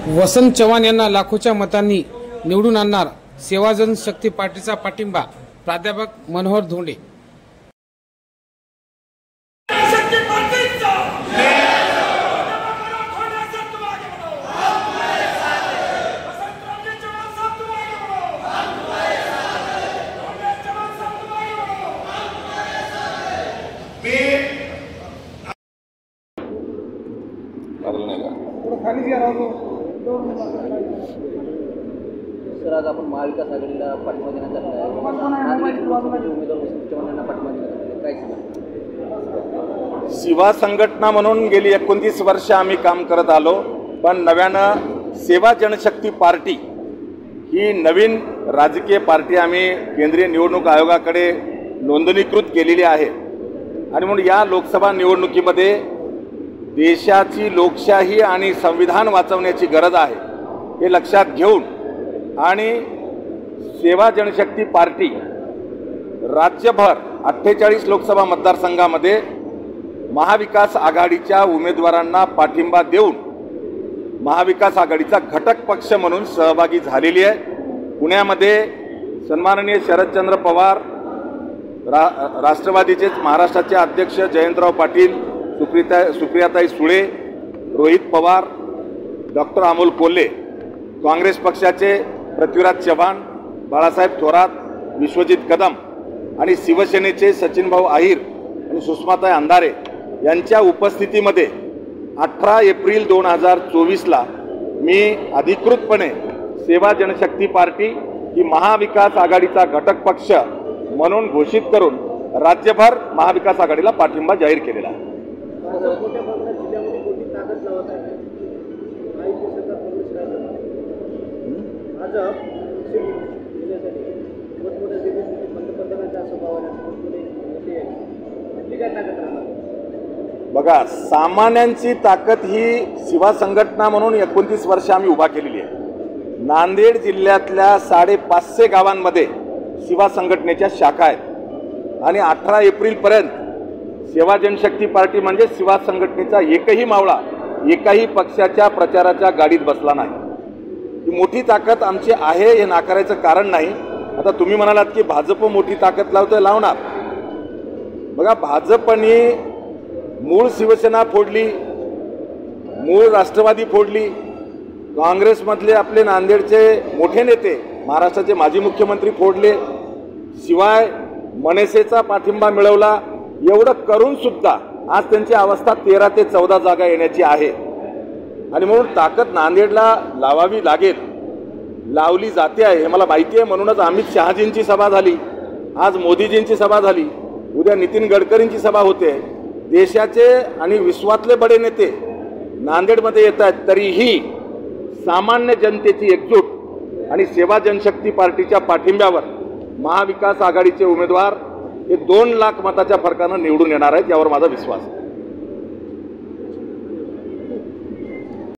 वसंत चव्हाण यांना लाखोच्या मतांनी निवडून आणणार सेवा जनशक्ती पार्टीचा पाठिंबा प्राध्यापक मनोहर धोंडे। सर, आज आपण महाविकास आघाडीला पाठिंबा देण्यात आला आहे। उमेदवार वसंत चव्हाण यांना पाठिंबा देण्यात आला आहे, काय सांगा? सेवा संघटना म्हणून गेली 29 वर्ष आम्ही काम करत आलो, पण नव्यानं सेवा जनशक्ती पार्टी ही नवीन राजकीय पार्टी आम्ही केंद्रीय निवडणूक आयोगाकडे नोंदणीकृत केलेली आहे। आणि म्हणून या लोकसभा निवडणुकीमध्ये देशाची लोकशाही आणि संविधान वाचवण्याची गरज आहे हे लक्षात घेऊन आणि सेवा जनशक्ती पार्टी राज्यभर 48 लोकसभा मतदारसंघामध्ये महाविकास आघाडीच्या उमेदवारांना पाठिंबा देऊन महाविकास आघाडीचा घटक पक्ष म्हणून सहभागी झालेली आहे। पुण्यामध्ये सन्माननीय शरदचंद्र पवार, राष्ट्रवादीचे महाराष्ट्राचे अध्यक्ष जयंतराव पाटील, सुप्रियाताई सुळे, रोहित पवार, डॉक्टर अमोल कोल्हे, काँग्रेस पक्षाचे पृथ्वीराज चव्हाण, बाळासाहेब थोरात, विश्वजित कदम आणि शिवसेनेचे सचिनभाऊ आहिर आणि सुषमाताई अंधारे यांच्या उपस्थितीमध्ये 18 एप्रिल 2024ला मी अधिकृतपणे सेवा जनशक्ती पार्टी ही महाविकास आघाडीचा घटक पक्ष म्हणून घोषित करून राज्यभर महाविकास आघाडीला पाठिंबा जाहीर केलेला आहे। बघा, सामान्यांची ताकद ही सेवा संघटना म्हणून 29 वर्ष आम्ही उभा केलेली आहे। नांदेड जिल्ह्यातल्या 550 गावांमध्ये सेवा संघटनेच्या शाखा आहेत आणि 18 एप्रिलपर्यंत सेवा जनशक्ती पार्टी म्हणजे सेवा संघटनेचा एकही मावळा एकाही पक्षाच्या प्रचाराच्या गाडीत बसला नाही। ही मोठी ताकद आमची आहे हे नाकारायचं कारण नाही। आता तुम्ही म्हणालात की भाजप मोठी ताकद लावतोय, लावणार। बघा, भाजपने मूळ शिवसेना फोडली, मूळ राष्ट्रवादी फोडली, काँग्रेसमधले आपले नांदेडचे मोठे नेते, महाराष्ट्राचे माजी मुख्यमंत्री फोडले, शिवाय मनसेचा पाठिंबा मिळवला। एवढं करून सुद्धा आज त्यांची अवस्था 13 ते 14 जागा येण्याची आहे। आणि म्हणून ताकद नांदेडला लावावी लागेल, लावली जाते आहे हे मला माहिती आहे। म्हणूनच अमित शहाजींची सभा झाली, आज मोदीजींची सभा झाली, उद्या नितीन गडकरींची सभा होते। देशाचे आणि विश्वातले बडे नेते नांदेडमध्ये येत आहेत, तरीही सामान्य जनतेची एकजूट आणि सेवा जनशक्ती पार्टीच्या पाठिंब्यावर महाविकास आघाडीचे उमेदवार हे 2 लाख मताच्या फरकानं निवडून येणार आहेत, यावर माझा विश्वास आहे।